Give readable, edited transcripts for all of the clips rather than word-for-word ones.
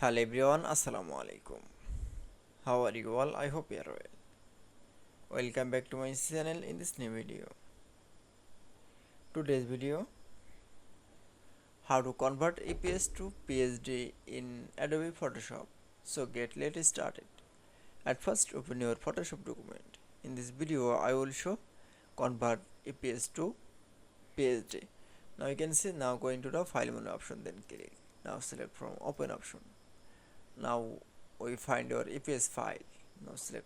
Hello everyone, Assalamu alaikum. How are you all? I hope you are well. Welcome back to my channel in this new video. Today's video, how to convert EPS to PSD in Adobe Photoshop. So let's started. At first open your Photoshop document. In this video I will show convert EPS to PSD. Now you can see, now going to the file menu option, then click. Now select from open option. Now we find your EPS file. Now select.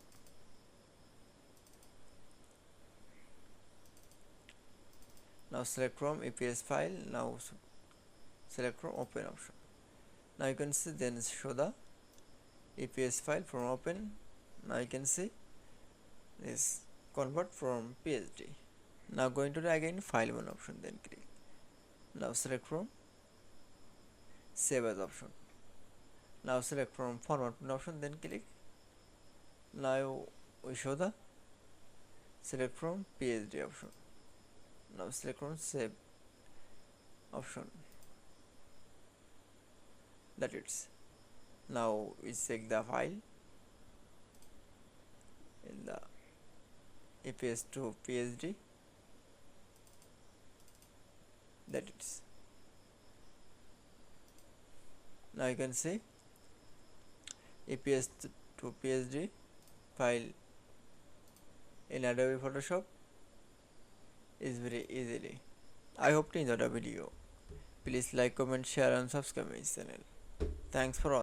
Now select from EPS file. Now select from open option. Now you can see, then show the EPS file from open. Now you can see this convert from PSD. Now going to the again file menu option, then click. Now select from save as option. Now select from format option, then click. Now we show the select from PSD option. Now select from save option. That it's. Now we check the file in the EPS to PSD. That it's. Now you can see EPS to PSD file in Adobe Photoshop is very easily. I hope you enjoyed the video. Please like, comment, share and subscribe my channel. Thanks for watching.